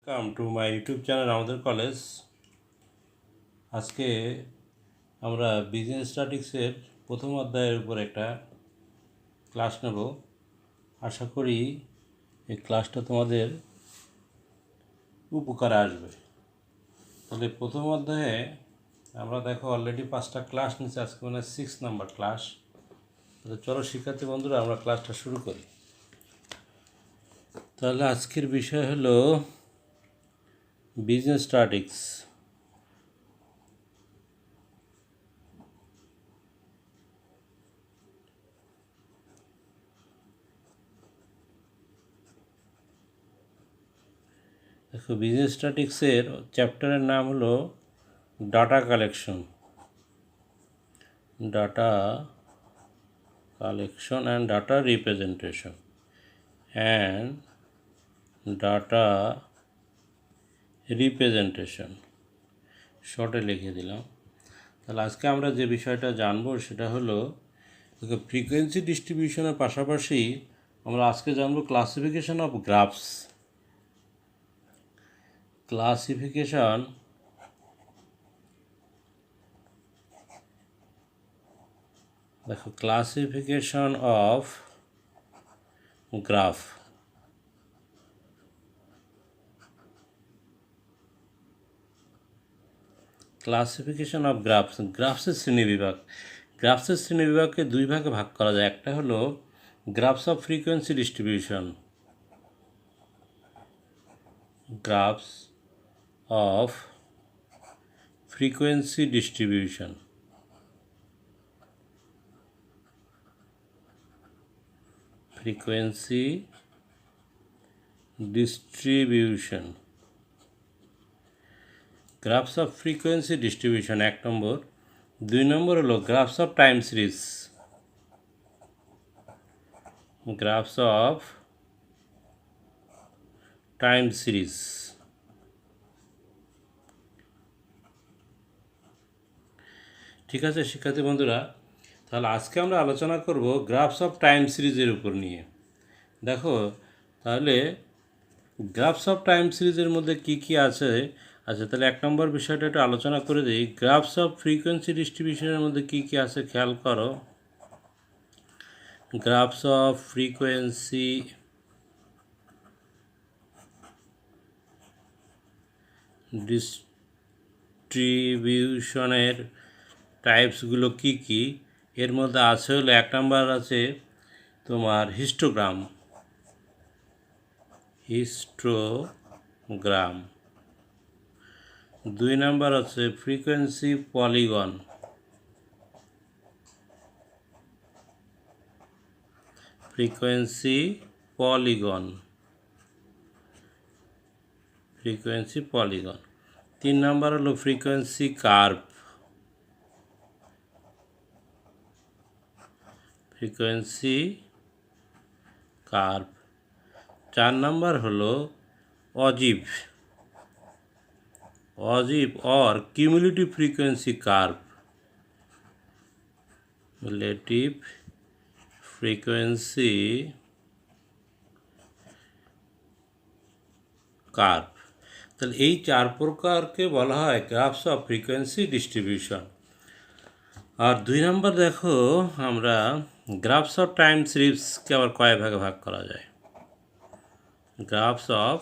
Welcome to my YouTube channel আমাদের college. আজকে আমরা বিজনেস স্ট্যাটিস্টিক্সের প্রথম অধ্যায়ের উপর একটা ক্লাস নেব। আশা করি এই ক্লাসটা তোমাদের উপকারে আসবে। তাহলে প্রথম অধ্যায়ে আমরা দেখো অলরেডি 5টা ক্লাস নিচ্ছি, আজকে মানে 6 নাম্বার ক্লাস। তাহলে চলো শিক্ষার্থী বন্ধুরা আমরা ক্লাসটা শুরু করি। তাহলে আজকের বিষয় হলো বিজনেস স্ট্যাটিস্টিক্স। দেখো বিজনেস স্ট্যাটিস্টিক্সের চ্যাপ্টারের নাম হলো data collection and data representation শর্টে লিখে দিলাম। তাহলে আজকে আমরা যে বিষয়টা জানবো সেটা হলো ফ্রিকোয়েন্সি ডিস্ট্রিবিউশনের পাশাপাশি আমরা আজকে জানবো classification of graphs. Classification of graph. Classification of গ্রাফসের শ্রেণীবিভাগ। গ্রাফসের শ্রেণীবিভাগকে দুই ভাগে ভাগ করা যায়। একটা হলো graphs of frequency distribution, graphs of frequency distribution, graphs of frequency distribution 1 number. 2 number হলো graphs of time series, graphs of time series. ঠিক আছে শিক্ষার্থী বন্ধুরা, তাহলে আজকে আমরা আলোচনা করব গ্রাফস অফ টাইম সিরিজের উপর নিয়ে। দেখো তাহলে গ্রাফস অফ টাইম সিরিজের মধ্যে কি কি আছে। আচ্ছা তাহলে 1 নম্বর বিষয়টা একটু আলোচনা করে দিই। গ্রাফস অফ ফ্রিকোয়েন্সি ডিস্ট্রিবিউশনের মধ্যে কি কি আছে খেয়াল করো। গ্রাফস অফ ফ্রিকোয়েন্সি ডিস্ট্রিবিউশনের টাইপসগুলো কি কি, এর মধ্যে আছে হলো 1 নম্বর আছে তোমার হিস্টোগ্রাম। 2 নম্বর আছে ফ্রিকোয়েন্সি পলিগন। 3 নম্বর হলো ফ্রিকোয়েন্সি কার্ভ। 4 নম্বর হলো অজিভ or cumulative frequency curve, relative frequency curve। তাহলে এই 4 প্রকারকে বলা হয় গ্রাফস অফ ফ্রিকোয়েন্সি ডিস্ট্রিবিউশন। আর 2 নম্বর দেখো আমরা গ্রাফস অফ টাইম সিরিজকে আবার কয় ভাগে ভাগ করা যায়। Graphs of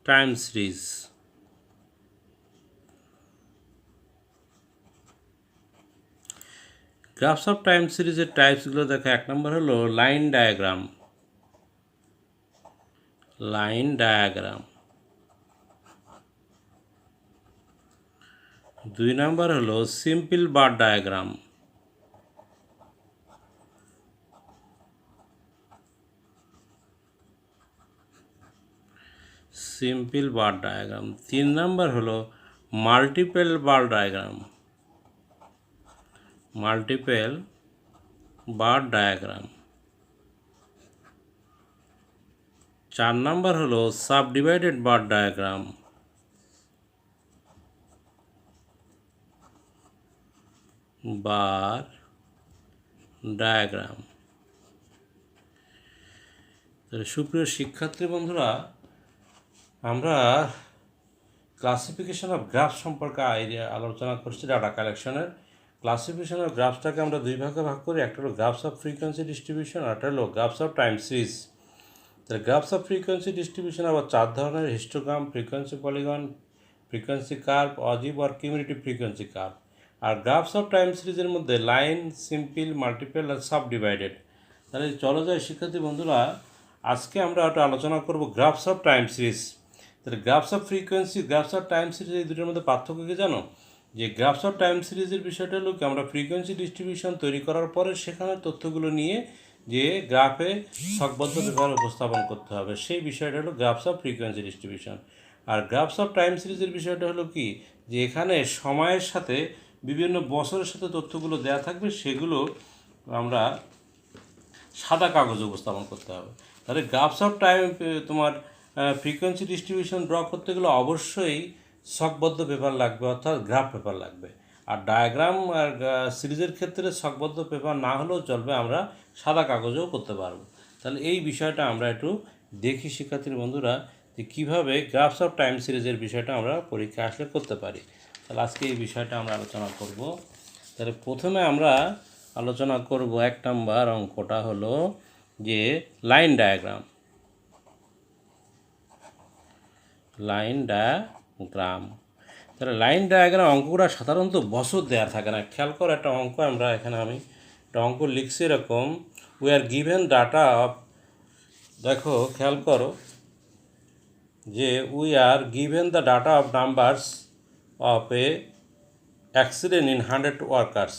time series, graphs of time সিরিজের টাইপসগুলো দেখো। 1 নম্বর হলো লাইন ডায়াগ্রাম। 2 নম্বর হলো সিম্পল বার ডায়াগ্রাম। 3 নম্বর হলো মাল্টিপল বার ডায়াগ্রাম। 4 নম্বর হলো সাবডিভাইডেড বার ডায়াগ্রাম। সুপ্রিয় শিক্ষার্থী বন্ধুরা, আমরা ক্লাসিফিকেশন অফ গ্রাফ সম্পর্কে আলোচনা করছি ডাটা কালেকশনের। ক্লাসিফিকেশন অফ গ্রাফসটাকে আমরা দুই ভাগে ভাগ করি, একটা হলো গ্রাফস অফ ফ্রিকোয়েন্সি ডিস্ট্রিবিউশন, আর একটা হলো গ্রাফস অফ টাইম সিরিজ। তাহলে গ্রাফস অফ ফ্রিকোয়েন্সি ডিস্ট্রিবিউশন আবার চার ধরনের: histogram, frequency polygon, frequency curve, অজিব আর কিউমুলেটিভ ফ্রিকোয়েন্সি কার্ভ। আর গ্রাফস অফ টাইম সিরিজের মধ্যে লাইন, সিম্পল, মাল্টিপল আর সাব ডিভাইডেড। তাহলে চলো যাই শিক্ষার্থী বন্ধুরা, আজকে আমরা একটা আলোচনা করব গ্রাফস অফ টাইম সিরিজ। তাহলে graphs of frequency, graphs of time series, এই দুটোর মধ্যে পার্থক্য কি জানো? যে গ্রাফস অফ টাইম সিরিজের বিষয়টা হলো কি, আমরা ফ্রিকোয়েন্সি ডিস্ট্রিবিউশন তৈরি করার পরে সেখানে তথ্যগুলো নিয়ে যে গ্রাফে ছকবদ্ধ ব্যবহার উপস্থাপন করতে হবে, সেই বিষয়টা হলো গ্রাফস অফ ফ্রিকোয়েন্সি ডিস্ট্রিবিউশন। আর গ্রাফস অফ টাইম সিরিজের বিষয়টা হলো কি, যে এখানে সময়ের সাথে বিভিন্ন বছরের সাথে তথ্যগুলো দেওয়া থাকবে, সেগুলো আমরা সাদা কাগজে উপস্থাপন করতে হবে। তাহলে গ্রাফস অফ টাইম তোমার ফ্রিকোয়েন্সি ডিস্ট্রিবিউশন ড্র করতে গেলে অবশ্যই ছকবদ্ধ পেপার লাগবে, অর্থাৎ গ্রাফ পেপার লাগবে। আর ডায়াগ্রাম আর সিরিজের ক্ষেত্রে ছকবদ্ধ পেপার না হলেও চলবে, আমরা সাদা কাগজেও করতে পারবো। তাহলে এই বিষয়টা আমরা একটু দেখি শিক্ষার্থী বন্ধুরা, যে কীভাবে গ্রাফস অফ টাইম সিরিজের বিষয়টা আমরা পরীক্ষা আসলে করতে পারি। তাহলে আজকে এই বিষয়টা আমরা আলোচনা করব। তাহলে প্রথমে আমরা আলোচনা করব 1 নম্বর অঙ্কটা হলো যে লাইন ডায়াগ্রাম। তাহলে লাইন ডায়াগ্রাম অঙ্কগুলো সাধারণত বছর দেওয়া থাকে না। খেয়াল করো একটা অঙ্ক, আমি একটা অঙ্ক লিখছি এরকম, we are given data of, দেখো খেয়াল করো যে we are given the data of numbers of a accident in 100 workers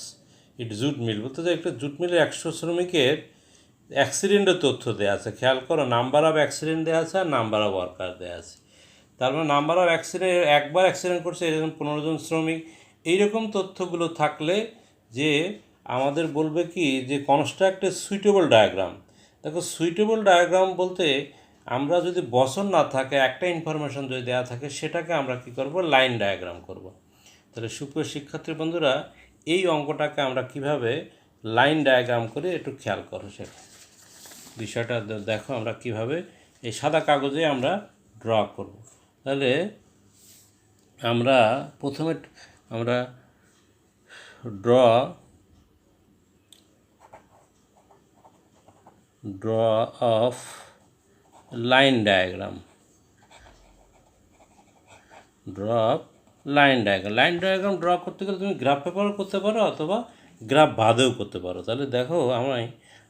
it jute mill. বলতে যে একটা জুট মিলের 100 শ্রমিকের অ্যাক্সিডেন্টের তথ্য দেওয়া আছে। খেয়াল করো, নাম্বার অফ অ্যাক্সিডেন্ট দেওয়া আছে আর নাম্বার অফ ওয়ার্কার দেওয়া আছে। তার মানে নাম্বার অফ অ্যাক্সিডেন্ট, একবার অ্যাক্সিডেন্ট করছে এরকম 15 জন শ্রমিক, এইরকম তথ্যগুলো থাকলে যে আমাদের বলবে কি, যে কনস্ট্রাক্ট এ সুইটেবল ডায়াগ্রাম। দেখো সুইটেবল ডায়াগ্রাম বলতে আমরা যদি বছর না থাকে, একটা ইনফরমেশন যদি দেওয়া থাকে, সেটাকে আমরা কি করব, লাইন ডায়াগ্রাম করব। তাহলে সুপ্রিয় শিক্ষার্থী বন্ধুরা, এই অঙ্কটাকে আমরা কিভাবে লাইন ডায়াগ্রাম করে একটু খেয়াল করো, সেটা বিষয়টা দেখো আমরা কিভাবে এই সাদা কাগজে আমরা ড্র করব। তাহলে আমরা প্রথমে আমরা draw of line diagram, line diagram draw করতে গেলে তুমি গ্রাফ পেপারও করতে পারো অথবা গ্রাফ বাদেও করতে পারো। তাহলে দেখো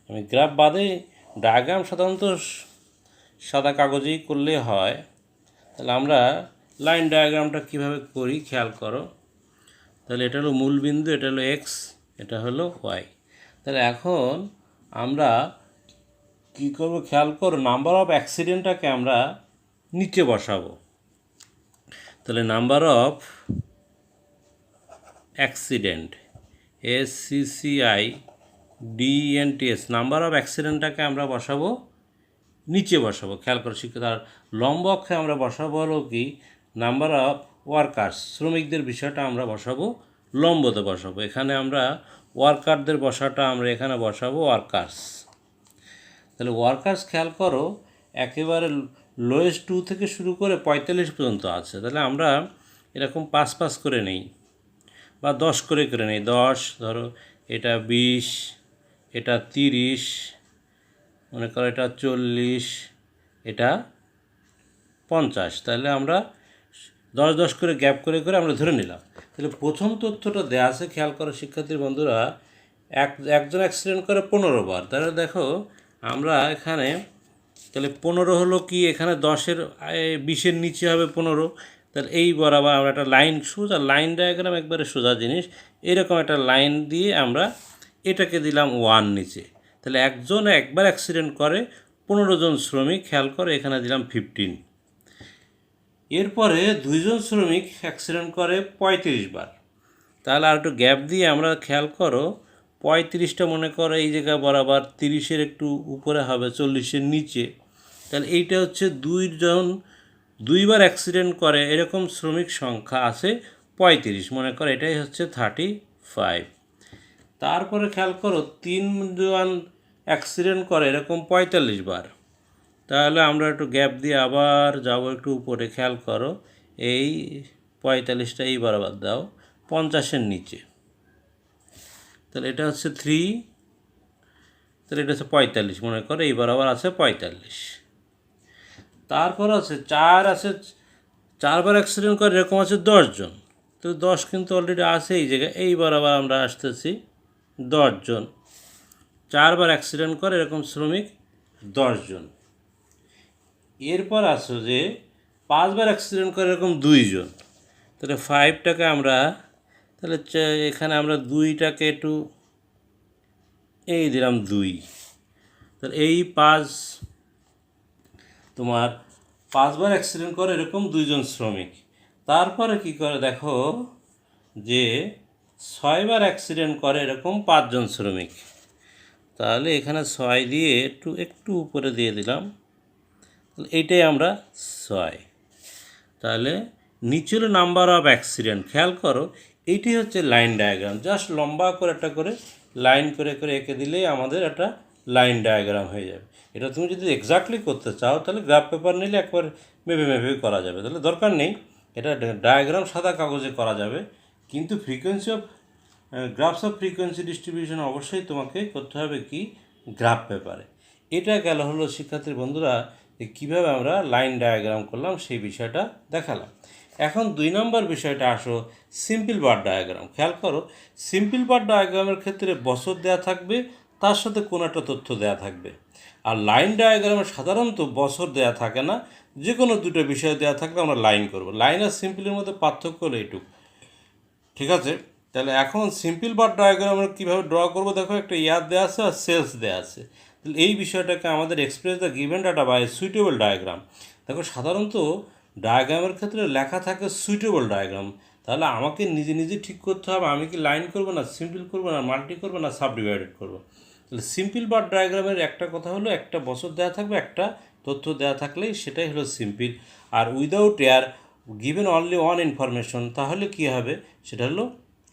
আমি গ্রাফ বাদে ডায়াগ্রাম সাধারণত সাদা কাগজেই করলে হয়। তাহলে আমরা লাইন ডায়াগ্রামটা কীভাবে করি খেয়াল করো। তাহলে এটা হলো মূল বিন্দু, এটা হলো এক্স, এটা হলো ওয়াই। তাহলে এখন আমরা কী করবো খেয়াল করো, নাম্বার অফ অ্যাক্সিডেন্টটাকে আমরা নিচে বসাবো। তাহলে number of accident, SCCIDENTS, number of অ্যাক্সিডেন্টটাকে আমরা বসাবো নিচে বসাবো। খেয়াল করে শিক্ষিত। আর লম্ব অক্ষে আমরা বসাবো হলো কি, নাম্বার অফ ওয়ার্কার্স, শ্রমিকদের বিষয়টা আমরা বসাবো লম্বতে বসাবো। এখানে আমরা ওয়ার্কারদের বসাটা আমরা এখানে বসাবো ওয়ার্কার্স। তাহলে ওয়ার্কার্স খেয়াল করো, একেবারে লোয়েস্ট 2 থেকে শুরু করে 45 পর্যন্ত আছে। তাহলে আমরা এরকম 5 করে নেই বা 10 করে নেই। 10 ধরো, এটা 20, এটা 30, মনে করো এটা 40, এটা 50। তাহলে আমরা 10 করে গ্যাপ করে আমরা ধরে নিলাম। তাহলে প্রথম তথ্যটা দেওয়া আছে, খেয়াল করো শিক্ষার্থী বন্ধুরা, একজন অ্যাক্সিডেন্ট করে 15 বার। তাহলে দেখো আমরা এখানে, তাহলে 15 হলো কি, এখানে 10-এর 20-এর নিচে হবে 15। তাহলে এই বরাবর আমরা একটা লাইন, সোজা লাইন ডায়াগ্রাম, একবারে সোজা জিনিস, এরকম একটা লাইন দিয়ে আমরা এটাকে দিলাম 1 নিচে। তাহলে একবার অ্যাক্সিডেন্ট করে 15 জন শ্রমিক, খেয়াল করে এখানে দিলাম 15। এরপরে 2 জন শ্রমিক অ্যাক্সিডেন্ট করে 35 বার। তাহলে আর একটু গ্যাপ দিয়ে আমরা খেয়াল করো, 35টা মনে করো এই জায়গা বরাবর, 30-এর একটু উপরে হবে, 40-এর নিচে। তাহলে এইটা হচ্ছে 2বার অ্যাক্সিডেন্ট করে এরকম শ্রমিক সংখ্যা আছে 35, মনে করো এটাই হচ্ছে 35। তারপরে খেয়াল করো 3 জন অ্যাক্সিডেন্ট করে এরকম 45 বার। তাহলে আমরা একটু গ্যাপ দিয়ে আবার যাবো একটু উপরে, খেয়াল করো এই 45টা এই বরাবর দাও 50-এর নিচে, তাহলে এটা হচ্ছে 3, তাহলে এটা হচ্ছে 45, মনে করো এই বরাবর আছে 45। তারপর আছে 4 আছে, 4বার অ্যাক্সিডেন্ট করে এরকম আছে 10 জন, তো 10 কিন্তু অলরেডি আছে এই জায়গায়, এই বরাবর আমরা আসতেছি 10 জন, 4বার অ্যাক্সিডেন্ট করে এরকম শ্রমিক 10 জন। এরপর আসো যে 5বার অ্যাক্সিডেন্ট করে এরকম 2 জন, তাহলে 5টাকে আমরা, তাহলে এখানে আমরা 2টাকে একটু এই দিলাম 2, তাহলে এই 5 তোমার 5বার অ্যাক্সিডেন্ট করে এরকম 2 জন শ্রমিক। তারপরে কি করে দেখো যে 6বার অ্যাক্সিডেন্ট করে এরকম 5 জন শ্রমিক, তাহলে এখানে 6 দিয়ে একটু একটু উপরে দিয়ে দিলাম, তাহলে এইটাই আমরা 6। তাহলে নিচে হলো নাম্বার অফ অ্যাক্সিডেন্ট, খেয়াল করো এইটি হচ্ছে লাইন ডায়াগ্রাম, জাস্ট লম্বা করে একটা করে লাইন করে করে এঁকে দিলেই আমাদের একটা লাইন ডায়াগ্রাম হয়ে যাবে। এটা তুমি যদি এক্স্যাক্টলি করতে চাও তাহলে গ্রাফ পেপার নিলে একবার মেপে মেপে করা যাবে, তাহলে দরকার নেই, এটা ডায়াগ্রাম সাদা কাগজে করা যাবে, কিন্তু frequency of graphs of frequency distribution অবশ্যই তোমাকে করতে হবে কি গ্রাফ পেপারে। এটা গেল হলো শিক্ষার্থী বন্ধুরা কীভাবে আমরা লাইন ডায়াগ্রাম করলাম সেই বিষয়টা দেখালাম। এখন 2 নম্বর বিষয়টা আসো সিম্পল বার ডায়াগ্রাম। খেয়াল করো সিম্পল বার ডায়াগ্রামের ক্ষেত্রে বছর দেওয়া থাকবে, তার সাথে কোনো একটা তথ্য দেওয়া থাকবে। আর লাইন ডায়াগ্রামে সাধারণত বছর দেওয়া থাকে না, যে কোনো দুটো বিষয় দেওয়া থাকলে আমরা লাইন করব। লাইন আর সিম্পলের মধ্যে পার্থক্য হলো এইটুকু, ঠিক আছে? তাহলে এখন সিম্পল বার ডায়াগ্রাম আমরা কীভাবে ড্র করবো, দেখো একটা ইয়ার দেওয়া আছে আর সেলস দেওয়া আছে, তাহলে এই বিষয়টাকে আমাদের express the given data by suitable diagram. দেখো সাধারণত ডায়াগ্রামের ক্ষেত্রে লেখা থাকে সুইটেবল ডায়াগ্রাম, তাহলে আমাকে নিজে নিজে ঠিক করতে হবে আমি কি লাইন করবো না সিম্পল করবো না মাল্টি করবো না সাব ডিভাইডেড করবো। তাহলে সিম্পল বার ডায়াগ্রামের একটা কথা হলো একটা বছর দেওয়া থাকবে, একটা তথ্য দেওয়া থাকলেই সেটাই হলো সিম্পল। আর without air given only one information, তাহলে কী হবে সেটা হলো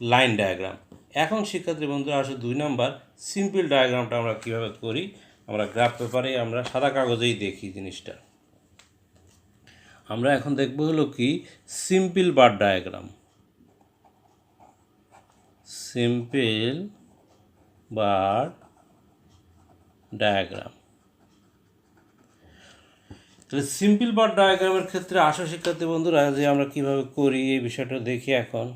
লাইন ডায়াগ্রাম। এখন শিক্ষার্থী বন্ধুরা আসো 2 নাম্বার সিম্পল ডায়াগ্রামটা আমরা কীভাবে করি, আমরা গ্রাফ পেপারে আমরা সাদা কাগজেই দেখি জিনিসটা। আমরা এখন দেখব হলো কি সিম্পল বার ডায়াগ্রাম। সিম্পল বার ডায়াগ্রাম, তাহলে সিম্পল বার ডায়াগ্রামের ক্ষেত্রে আসো শিক্ষার্থী বন্ধুরা যে আমরা কীভাবে করি এই বিষয়টা দেখি। এখন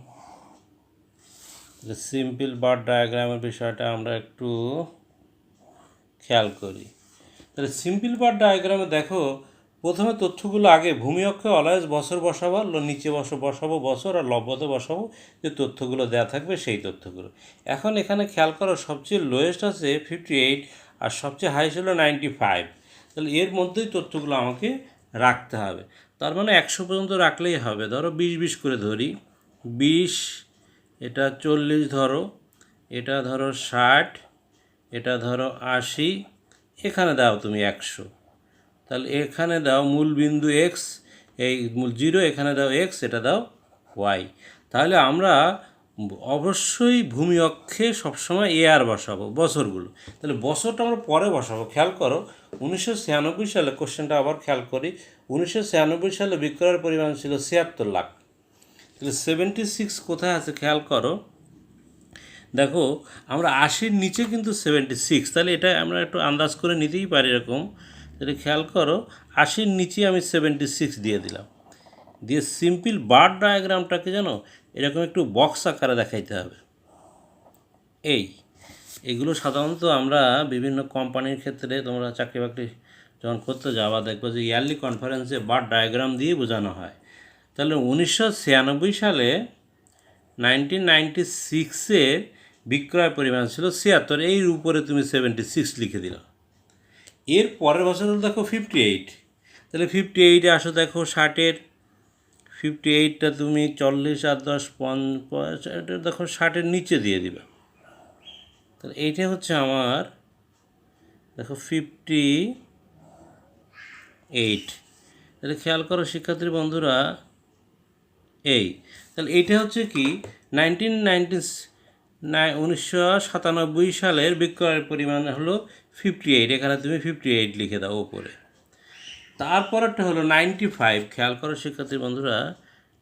সিম্পল বার ডায়াগ্রামের বিষয়টা আমরা একটু খেয়াল করি। তাহলে সিম্পল বার ডায়াগ্রামে দেখো প্রথমে তথ্যগুলো আগে ভূমি অক্ষে অলওয়েজ বছর বসাবো, নিচে বসাবো বছর, আর লব্বতে বসাবো যে তথ্যগুলো দেওয়া থাকবে সেই তথ্যগুলো। এখন এখানে খেয়াল করো সবচেয়ে লোয়েস্ট আছে 58 আর সবচেয়ে হাইস্ট হলো 95, তাহলে এর মধ্যেই তথ্যগুলো আমাকে রাখতে হবে। তার মানে 100 পর্যন্ত রাখলেই হবে। ধরো 20 করে ধরি, 20, এটা 40 ধরো, এটা ধরো 60, এটা ধরো 80, এখানে দাও তুমি 100, তাহলে এখানে দাও মূল বিন্দু এক্স, এই মূল 0, এখানে দাও এক্স, এটা দাও ওয়াই। তাহলে আমরা অবশ্যই ভূমি অক্ষে সবসময় এআর বসাবো বছরগুলো, তাহলে বছরটা আমরা পরে বসাবো। খেয়াল করো 1996 সালে, কোশ্চেনটা আবার খেয়াল করি, 1996 সালে বিক্রয়ের পরিমাণ ছিল 76 লাখ, তাহলে 76 কোথায় আছে খেয়াল করো। দেখো আমরা 80-র নিচে কিন্তু 76, তাহলে এটা আমরা একটু আন্দাজ করে নিতেই পারি এরকম। তাহলে খেয়াল করো 80-র নিচে আমি 76 দিয়ে দিলাম, দিয়ে সিম্পল বার ডায়াগ্রামটাকে জানো এরকম একটু বক্স আকারে দেখাইতে হবে। এইগুলো সাধারণত আমরা বিভিন্ন কোম্পানির ক্ষেত্রে তোমরা চাকরি বাকরি যখন করতে যাওয়া দেখবো যে ইয়ারলি কনফারেন্সে বার ডায়াগ্রাম দিয়ে বোঝানো হয়। তাহলে 1996 সালে 1996-এর বিক্রয় পরিমাণ ছিল 76, এর উপরে তুমি 76 লিখে দিল। এর পরের বছর দেখো 58, তাহলে 58-এ আসো দেখো 60-এর 58টা তুমি 40 আর 10 50, এটা দেখো 60-এর নিচে দিয়ে দিবে, তাহলে এইটা হচ্ছে আমার দেখো 58। তাহলে খেয়াল করো শিক্ষার্থী বন্ধুরা তাহলে এইটা হচ্ছে কি 1997 সালের বিক্রয়ের পরিমাণ হলো 58, এখানে তুমি 58 লিখে দাও উপরে। তারপরেরটা হলো 95। খেয়াল করো শিক্ষার্থী বন্ধুরা,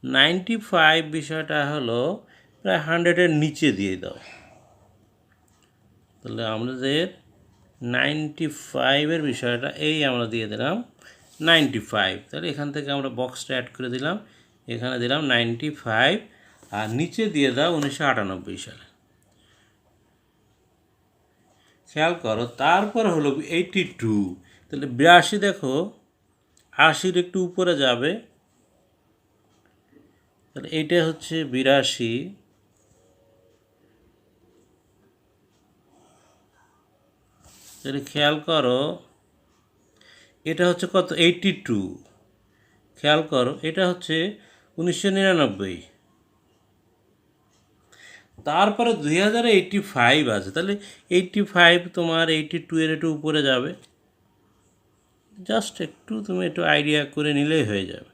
95 বিষয়টা হলো প্রায় 100-এর নিচে দিয়ে দাও। তাহলে আমাদের 95-এর বিষয়টা এই আমরা দিয়ে দিলাম 95। তাহলে এখান থেকে আমরা বক্সটা অ্যাড করে দিলাম, এখানে দিলাম 95 আর নিচে দিয়ে দাও 1998 সালে। খেয়াল করো তারপর হলো 82। তাহলে 82 দেখো 80-র একটু উপরে যাবে, তাহলে এইটা হচ্ছে 82। তাহলে খেয়াল করো এটা হচ্ছে কত, 82। খেয়াল করো এটা হচ্ছে 1999। তারপরে 2085 আছে, তাহলে 85 তোমার 82-এর একটু উপরে যাবে। জাস্ট একটু তুমি একটু আইডিয়া করে নিলেই হয়ে যাবে।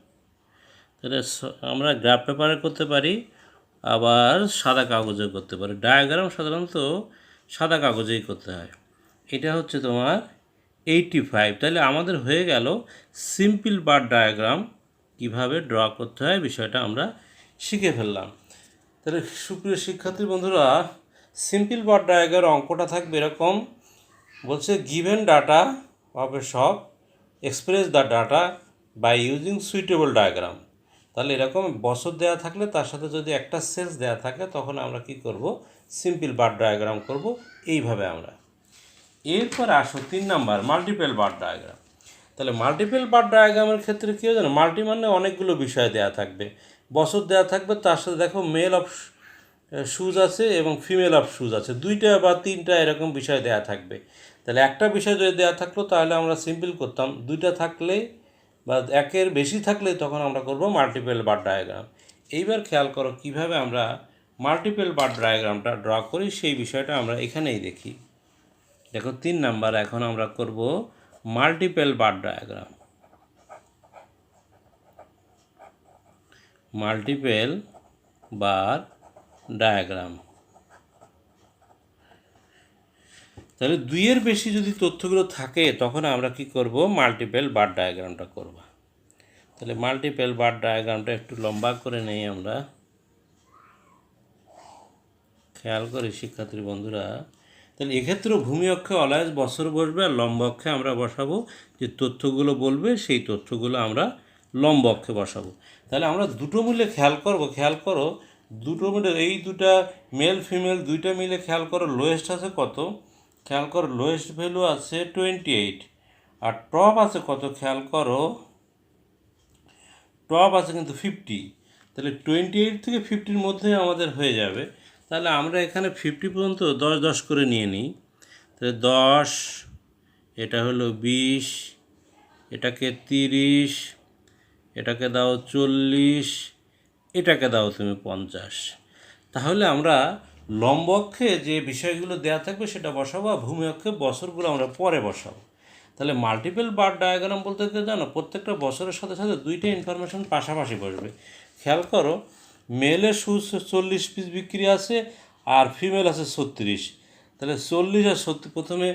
তাহলে আমরা গ্রাফ পেপারে করতে পারি, আবার সাদা কাগজে করতে পারি। ডায়াগ্রাম সাধারণত সাদা কাগজেই করতে হয়। এটা হচ্ছে তোমার 85। তাহলে আমাদের হয়ে গেল সিম্পল বার ডায়াগ্রাম কীভাবে ড্র করতে হয়, বিষয়টা আমরা শিখে ফেললাম। তাহলে সুপ্রিয় শিক্ষার্থী বন্ধুরা, সিম্পল বার ডায়াগ্রাম অঙ্কটা থাকবে এরকম, বলছে given data of a shop express the data by using suitable diagram. তাহলে এরকম বছর দেওয়া থাকলে তার সাথে যদি একটা সেলস দেওয়া থাকে তখন আমরা কি করব, সিম্পল বার ডায়াগ্রাম করব এইভাবে আমরা। এরপর আসো 3 নাম্বার মাল্টিপল বার ডায়াগ্রাম। তাহলে মাল্টিপল বার ডায়াগ্রামের ক্ষেত্রে কী হয় জানো, মাল্টি মানে অনেকগুলো বিষয় দেওয়া থাকবে, বছর দেওয়া থাকবে, তার সাথে দেখো মেল অফ শুজ আছে এবং ফিমেল অফ শুজ আছে, 2টা বা 3টা এরকম বিষয় দেওয়া থাকবে। তাহলে একটা বিষয় যদি দেওয়া থাকলো তাহলে আমরা সিম্পল করতাম, 2টা থাকলে বা একের বেশি থাকলে তখন আমরা করব মাল্টিপল বার ডায়াগ্রাম। এইবার খেয়াল করো কিভাবে আমরা মাল্টিপল বার ডায়াগ্রামটা ড্র করি, সেই বিষয়টা আমরা এখানেই দেখি। দেখো 3 নাম্বার, এখন আমরা করব মাল্টিপল বার ডায়াগ্রাম। মাল্টিপল বার ডায়াগ্রাম, তাহলে 2-এর বেশি যদি তথ্যগুলো থাকে তখন আমরা কি করব, মাল্টিপল বার ডায়াগ্রামটা করব। তাহলে মাল্টিপল বার ডায়াগ্রামটা একটু লম্বা করে নেই আমরা। খেয়াল করি শিক্ষার্থী বন্ধুরা, তাহলে এক্ষেত্রেও ভূমি অক্ষে অলওয়েজ বছর বসবে, আর লম্ব অক্ষে আমরা বসাবো যে তথ্যগুলো বলবে সেই তথ্যগুলো আমরা লম্ব অক্ষে বসাবো। তাহলে আমরা দুটো মিলে খেয়াল করো দুটো মিলে, এই দুটা মেল ফিমেল 2টা মিলে খেয়াল করো লোয়েস্ট আছে কত, খেয়াল করো লোয়েস্ট ভ্যালু আছে 28, আর টপ আছে কত, খেয়াল করো টপ আছে কিন্তু 50। তাহলে 28 থেকে 50-র মধ্যে আমাদের হয়ে যাবে। তাহলে আমরা এখানে 50 পর্যন্ত 10-10 করে নিয়ে নিই। তাহলে 10, এটা হলো 20, এটাকে 30, এটাকে দাও 40, এটাকে দাও তুমি 50। তাহলে আমরা লম্ব অক্ষে যে বিষয়গুলো দেওয়া থাকবে সেটা বসাবো, আর ভূমি অক্ষে বছরগুলো আমরা পরে বসাবো। তাহলে মাল্টিপল বার ডায়াগ্রাম বলতে জানো প্রত্যেকটা বছরের সাথে সাথে 2টা ইনফরমেশন পাশাপাশি বসবে। খেয়াল করো মেলের শুজ 40 পিস বিক্রি আছে আর ফিমেল আছে 36। তাহলে 40 আর 70, প্রথমে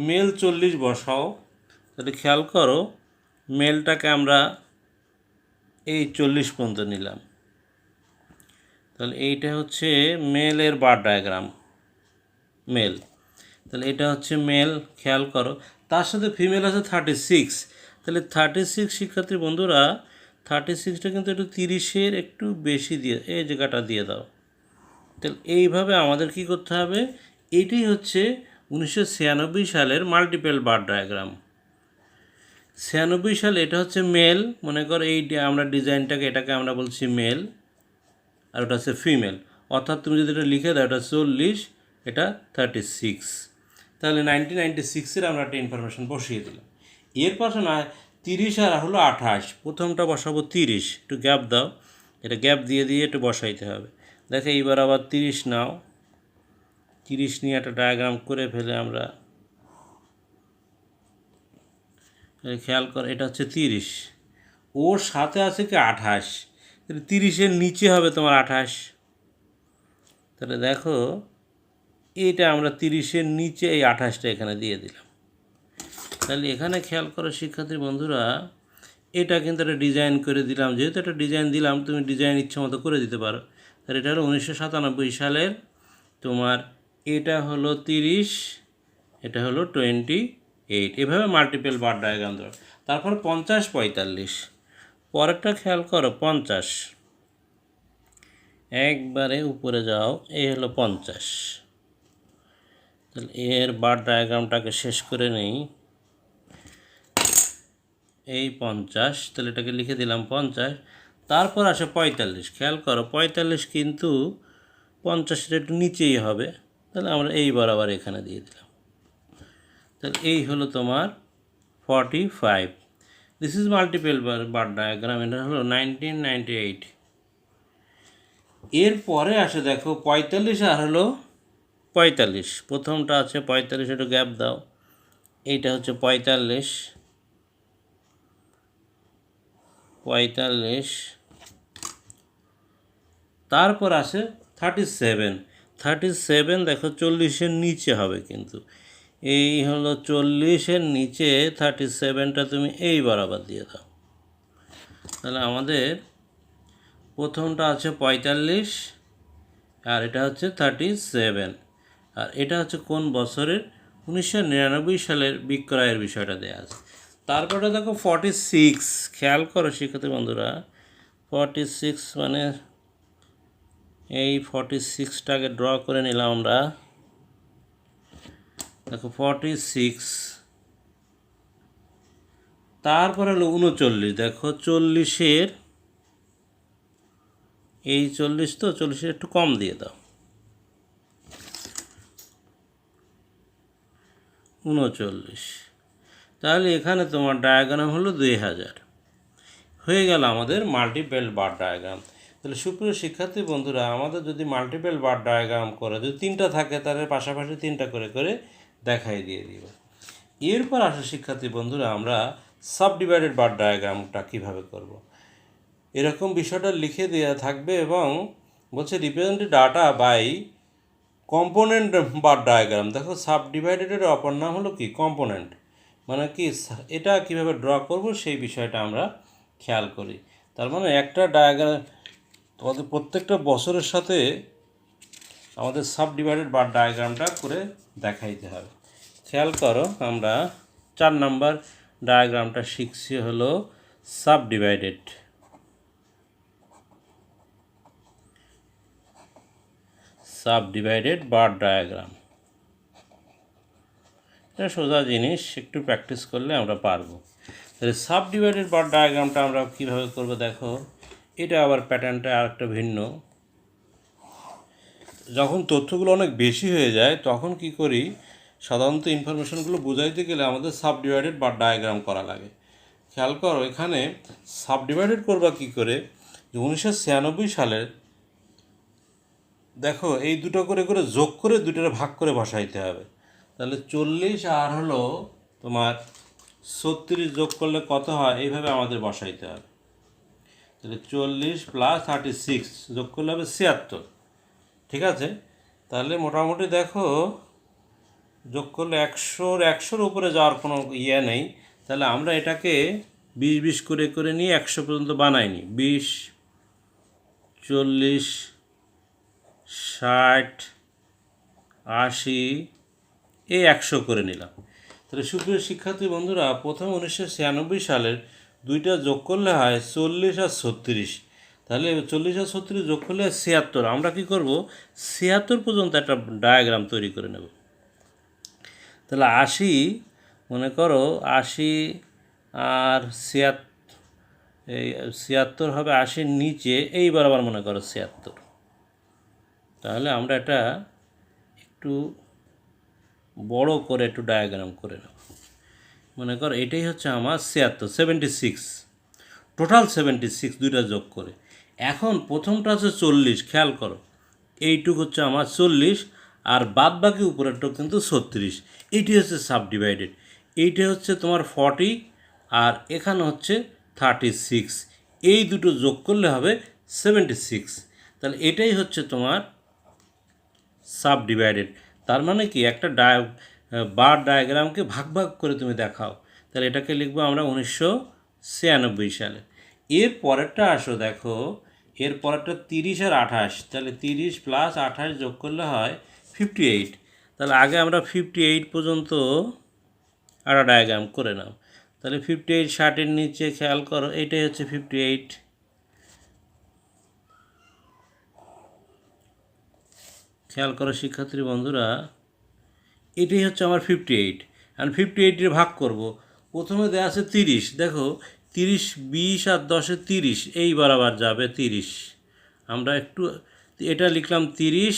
মেল 40 বসাও। তাহলে খেয়াল করো মেলটাকে আমরা এই 40 পর্যন্ত নিলাম। তাহলে এইটা হচ্ছে মেলের বার ডায়াগ্রাম, মেল। তাহলে এটা হচ্ছে মেল, খেয়াল করো তার সাথে ফিমেল আছে 36। তাহলে 36 শিক্ষার্থী বন্ধুরা, 36টা কিন্তু একটু 30-এর একটু বেশি দিয়ে এই জায়গাটা দিয়ে দাও। তাহলে এইভাবে আমাদের কি করতে হবে, এটাই হচ্ছে 1996 সালের মাল্টিপল বার ডায়াগ্রাম। 96 সালে এটা হচ্ছে মেল, মনে করো এই আমরা ডিজাইনটাকে, এটাকে আমরা বলছি মেল, আর ওটা হচ্ছে ফিমেল। অর্থাৎ তুমি যদি এটা লিখে দাও, এটা 40, এটা 36। তাহলে 1996-এর আমরা একটা ইনফরমেশন বসিয়ে দিলাম। এর পাশে না 30 আর হলো 28, প্রথমটা বসাবো 30, একটু গ্যাপ দাও, এটা গ্যাপ দিয়ে দিয়ে একটু বসাইতে হবে। দেখো এইবার আবার 30 নাও, 30 নিয়ে একটা ডায়াগ্রাম করে ফেলে আমরা। খেয়াল কর এটা হচ্ছে 30, ওর সাথে আছে কি 28, তাহলে 30-এর নিচে হবে তোমার 28। তাহলে দেখো এইটা আমরা 30-এর নিচে এই 28টা এখানে দিয়ে দিলাম। তাহলে এখানে খেয়াল করো শিক্ষার্থী বন্ধুরা, এটা কিন্তু একটা ডিজাইন করে দিলাম, যেহেতু একটা ডিজাইন দিলাম তুমি ডিজাইন ইচ্ছে মতো করে দিতে পারো। তাহলে এটা হলো 1997 সালের তোমার, এটা হলো 30, এটা হলো 28, এভাবে মাল্টিপল বার ডায়াগ্রাম দেওয়া। তারপর 50, 45, পরেরটা খেয়াল করো 50, একবারে উপরে যাও, এই হলো 50। তাহলে এর বার ডায়াগ্রামটাকে শেষ করে নেই, এই 50, তাহলে এটাকে লিখে দিলাম 50। তারপর আসে 45, খেয়াল করো 45 কিন্তু 50-এর একটু নিচেই হবে, তাহলে আমরা এই বরাবর এখানে দিয়ে দিলাম। তাহলে এই হলো তোমার 45। This is multiple bar diagram, এটা হলো 1998। এরপরে আসে দেখো 45 আর হলো 45, প্রথমটা আছে 45, একটু গ্যাপ দাও, এইটা হচ্ছে 45। তারপর আসে 37, দেখো 40-এর নিচে হবে কিন্তু, এই হলো 40-এর নিচে 37টা তুমি এই বরাবর দিয়ে দাও। তাহলে আমাদের প্রথমটা আছে 45 আর এটা হচ্ছে 37, আর এটা হচ্ছে কোন বছরের, 1999 সালের বিক্রয়ের বিষয়টা দেওয়া আছে। তারপরে দেখো 46, খেয়াল করো শিক্ষার্থী বন্ধুরা, 46 মানে এই 46টাকে ড্র করে নিলাম আমরা। দেখো 46, তারপরে হলো 39, দেখো 40-এর এই 40, তো 40-এর একটু কম দিয়ে দাও, 39। তাহলে এখানে তোমার ডায়াগ্রাম হলো 2000, হয়ে গেল আমাদের মাল্টিপল বার ডায়াগ্রাম। তাহলে সুপ্রিয় শিক্ষার্থী বন্ধুরা, আমাদের যদি মাল্টিপল বার ডায়াগ্রাম করে যদি 3টা থাকে, তাহলে পাশাপাশি 3টা করে করে দেখাই দিয়ে দিব। এরপর আসে শিক্ষার্থী বন্ধুরা, আমরা সাবডিভাইডেড বার ডায়াগ্রামটা কীভাবে করব। এরকম বিষয়টা লিখে দেওয়া থাকবে এবং বলছে represented data by component bar diagram. দেখো সাবডিভাইডেডের অপর নাম হলো কি, কম্পোনেন্ট, মানে কি এটা কিভাবে ড্র করব সেই বিষয়টা আমরা খেয়াল করি। তার মানে একটা ডায়াগ্রাম তোমাদের প্রত্যেকটা বছরের সাথে আমাদের সাবডিভাইডেড বার ডায়াগ্রামটা করে দেখাইতে হবে। খেয়াল করো, আমরা 4 নাম্বার ডায়াগ্রামটা শিখছি হলো সাবডিভাইডেড বার ডায়াগ্রাম। এটা সোজা জিনিস, একটু প্র্যাকটিস করলে আমরা পারবো। তাহলে সাবডিভাইডেড বার ডায়াগ্রামটা আমরা কীভাবে করব, দেখো এটা আবার প্যাটার্নটা আর একটা ভিন্ন। যখন তথ্যগুলো অনেক বেশি হয়ে যায় তখন কি করি, সাধারণত ইনফরমেশনগুলো বোঝাইতে গেলে আমাদের সাবডিভাইডেড বার ডায়াগ্রাম করা লাগে। খেয়াল করো এখানে সাবডিভাইডেড করবা কি করে, 1996 সালের দেখো এই দুটো করে করে যোগ করে দুটোরে ভাগ করে বসাইতে হবে। তাহলে 40 আর হলো তোমার 36 যোগ করলে কত হয়, এইভাবে আমাদের বসাইতে হবে। তাহলে 40 + 36 যোগ করলে হবে 76, ঠিক আছে। তাহলে মোটামুটি দেখো যোগ করলে 100-100-র উপরে যাওয়ার কোনো ইয়ে নেই। তাহলে আমরা এটাকে 20-20 করে করে নিয়ে 100 পর্যন্ত বানাইনি, 20, 40, 60, 80, এই 100 করে নিলাম। তাহলে সুপ্রিয় শিক্ষার্থী বন্ধুরা, প্রথম 1996 সালের দুইটা যোগ করলে হয় 40 আর 36। তাহলে 40 আর 36 যোগ করলে 76। আমরা কি করব, 76 পর্যন্ত একটা ডায়াগ্রাম তৈরি করে নেব। তাহলে 80, মনে করো 80 আর 76 হবে 80-র নিচে, এই বরাবর মনে করো 76। তাহলে আমরা এটা একটু বড় করে একটু ডায়াগ্রাম করে নেব। মনে করো এটাই হচ্ছে আমার 76, টোটাল 76 দুইটা যোগ করে। এখন প্রথমটা হচ্ছে 40, খেয়াল করো এইটুক হচ্ছে আমার 40 আর বাদ বাকি উপরেরটা কিন্তু 36। এইটি হচ্ছে সাবডিভাইডেড, এইটা হচ্ছে তোমার 40 আর এখানে হচ্ছে 36, এই দুটো যোগ করলে হবে 76। তাহলে এটাই হচ্ছে তোমার সাবডিভাইডেড। তার মানে কি, একটা বার ডায়াগ্রামকে ভাগ ভাগ করে তুমি দেখাও। তাহলে এটাকে লিখবো আমরা সালে। এর পরেরটা আসো দেখো, এর পরেরটা 30 আর 28, তাহলে 30 প্লাস 28 যোগ করলে হয় 58। তাহলে আগে আমরা 58 পর্যন্ত একটা ডায়াগ্রাম করে নাও। তাহলে 58 60-এর নিচে খেয়াল করো, এইটাই হচ্ছে 58। খেয়াল করো শিক্ষার্থী বন্ধুরা, এটাই হচ্ছে আমার 58। আর 58-এর ভাগ করব, প্রথমে দেওয়া আছে 30, দেখো 30 20 আর 10-এ 30 এই বরাবর যাবে 30। আমরা একটু এটা লিখলাম 30,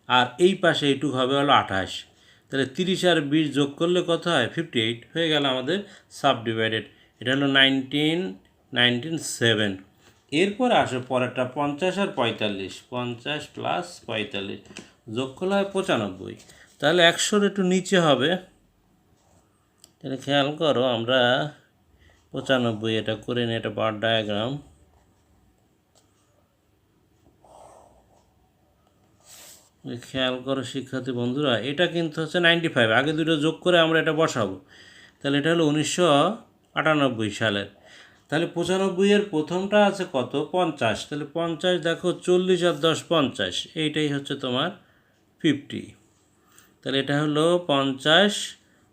আর এই পাশে এইটুক হবে হলো 28। তাহলে 30 আর 20 যোগ করলে কত হয়? 58 হয়ে গেল আমাদের সাব ডিভাইডেড। এটা হলো 7। এরপর আসো পরেরটা 50 আর 45, 50 প্লাস 45 যোগ করলে হয় 95। তাহলে 100-র একটু নিচে হবে। তাহলে খেয়াল করো, আমরা 95 এটা করে নিই, এটা বার ডায়াগ্রাম। খেয়াল করো শিক্ষার্থী বন্ধুরা, এটা কিন্তু হচ্ছে 95, আগে দুটো যোগ করে আমরা এটা বসাবো। তাহলে এটা হলো 1998 সালের। তাহলে 95-এর প্রথমটা আছে কত? 50। তাহলে 50 দেখো 40 আর 10 50, এইটাই হচ্ছে তোমার 50। তাহলে এটা হলো 50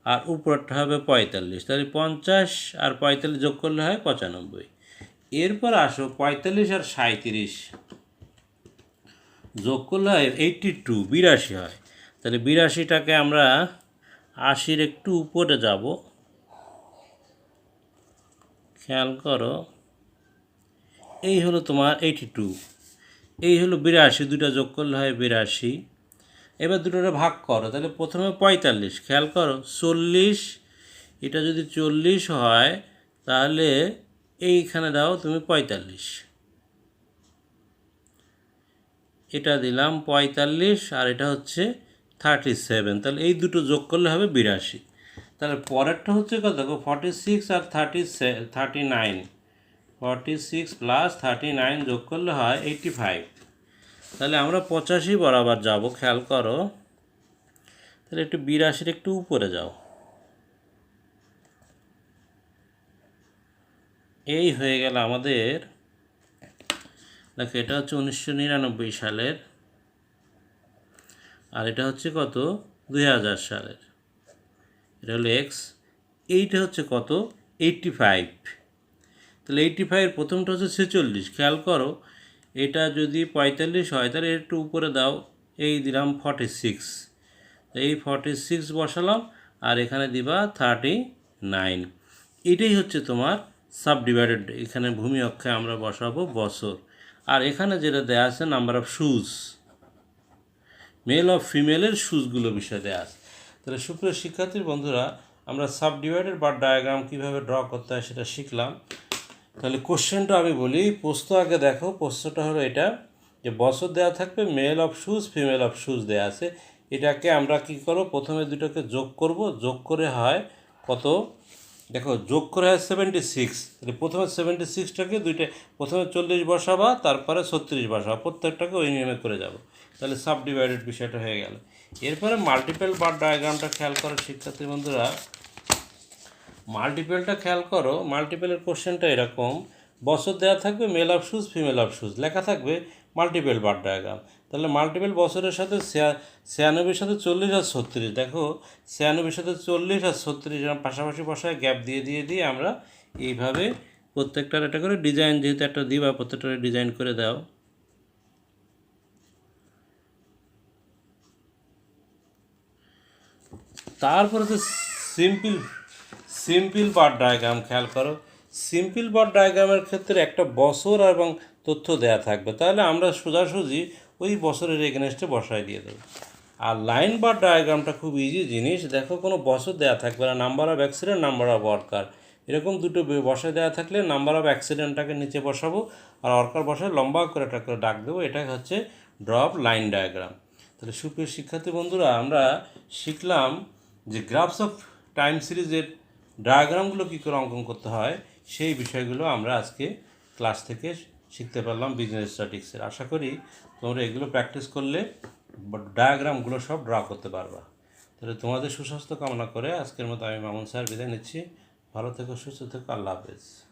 আর উপরটা হবে 45। তাহলে 50 আর 45 যোগ করলে হয় 95। এরপর আসো 45 আর 37 যোগ করলে হয় 82, 82 হয়। তাহলে 82টাকে আমরা 80-র একটু উপরে যাব। খেয়াল করো, এই হলো তোমার 82, এই হলো 82, দুটো যোগ করলে হয় 82। এবার দুটোটা ভাগ করো, তাহলে প্রথমে 45, খেয়াল করো 40, এটা যদি 40 হয় তাহলে এইখানে দাও তুমি 45, এটা দিলাম 45, আর এটা হচ্ছে 37। তাহলে এই দুটো যোগ করলে হবে 82। তাহলে পরেরটা হচ্ছে কত? দেখো 46 আর 39, 46 প্লাস 39 যোগ করলে হয় 85। তাহলে আমরা 85 বরাবর যাব, খেয়াল করো। তাহলে একটু 82-র একটু উপরে যাও, এই হয়ে গেল আমাদের। দেখো এটা হচ্ছে 1999 সালের, আর এটা হচ্ছে কত? 2000 সালের। এটা হলো এক্স, এইটা হচ্ছে কত? 85। তাহলে 85-এর প্রথমটা হচ্ছে 46, খেয়াল করো। এটা যদি 45 হয় তাহলে একটু উপরে দাও, এই দিলাম 46, এই 46 বসালাম, আর এখানে দিবা 39। এটাই হচ্ছে তোমার সাব ডিভাইডেড। এখানে ভূমি অক্ষে আমরা বসাবো বছর, আর এখানে যেটা দেওয়া আছে number of shoes, male of ফিমেলের শুজগুলো বিষয় দেওয়া আছে। তাহলে সুপ্রিয় শিক্ষার্থীর বন্ধুরা, আমরা সাব ডিভাইডেড বার ডায়াগ্রাম কীভাবে ড্র করতে হয় সেটা শিখলাম। তাহলে কোশ্চেনটা আমি বলি, প্রশ্ন আগে দেখো। প্রশ্নটা হলো এটা যে বছর দেওয়া থাকবে, male of shoes female of shoes দেওয়া আছে। এটাকে আমরা কি করব? প্রথমে দুটোকে যোগ করব, যোগ করে হয় কত? দেখো যোগ করে হয় 76। তাহলে প্রথমে 76টাকে দুইটা, প্রথমে 40 বসাবা, তারপরে 36 বসাবা, প্রত্যেকটাকে ওই নিয়মে করে যাব। তাহলে সাব ডিভাইডেড বিষয়টা হয়ে গেল। এরপরে মাল্টিপল বার ডায়াগ্রামটা খেয়াল করো শিক্ষার্থী বন্ধুরা। মাল্টিপেলটা খেয়াল করো, মাল্টিপেলের কোশ্চেনটা এরকম, বছর দেওয়া থাকবে, male of shoes female of shoes লেখা থাকবে, মাল্টিপেল বার ডায়াগ্রাম। তাহলে মাল্টিপেল বছরের সাথে 96-এর সাথে 40 আর 36, দেখো 96-এর সাথে 40 আর 36 এরকম পাশাপাশি বসায় গ্যাপ দিয়ে দিয়ে দিয়ে আমরা এইভাবে প্রত্যেকটার একটা করে ডিজাইন, যেহেতু একটা দিবা, প্রত্যেকটা ডিজাইন করে দাও। তারপরে তো সিম্পল বার ডায়াগ্রাম খেয়াল করো। সিম্পল বার ডায়াগ্রামের ক্ষেত্রে একটা বছর এবং তথ্য দেয়া থাকবে, তাহলে আমরা সোজাসুজি ওই বছরের এগেনস্টে বসায় দিয়ে দেবো। আর লাইন বার ডায়াগ্রামটা খুব ইজি জিনিস, দেখো কোনো বছর দেওয়া থাকবে না, number of accident, number of worker, এরকম দুটো বসায় দেওয়া থাকলে নাম্বার অফ অ্যাক্সিডেন্টটাকে নিচে বসাবো, আর ওয়ার্কার বসায় লম্বা করে একটা করে ডাক দেবো। এটা হচ্ছে ড্রপ লাইন ডায়াগ্রাম। তাহলে সুপ্রিয় শিক্ষার্থী বন্ধুরা, আমরা শিখলাম যে গ্রাফস অফ টাইম সিরিজের ডায়াগ্রামগুলো কী করে অঙ্কন করতে হয়, সেই বিষয়গুলো আমরা আজকে ক্লাস থেকে শিখতে পারলাম বিজনেস স্ট্যাটিক্সের। আশা করি তোমরা এগুলো প্র্যাকটিস করলে ডায়াগ্রামগুলো সব ড্র করতে পারবা। তাহলে তোমাদের সুস্বাস্থ্য কামনা করে আজকের মতো আমি মামুন স্যার বিদায় নিচ্ছি। ভালো থেকো, সুস্থ থেকো, আল্লাহ হাফেজ।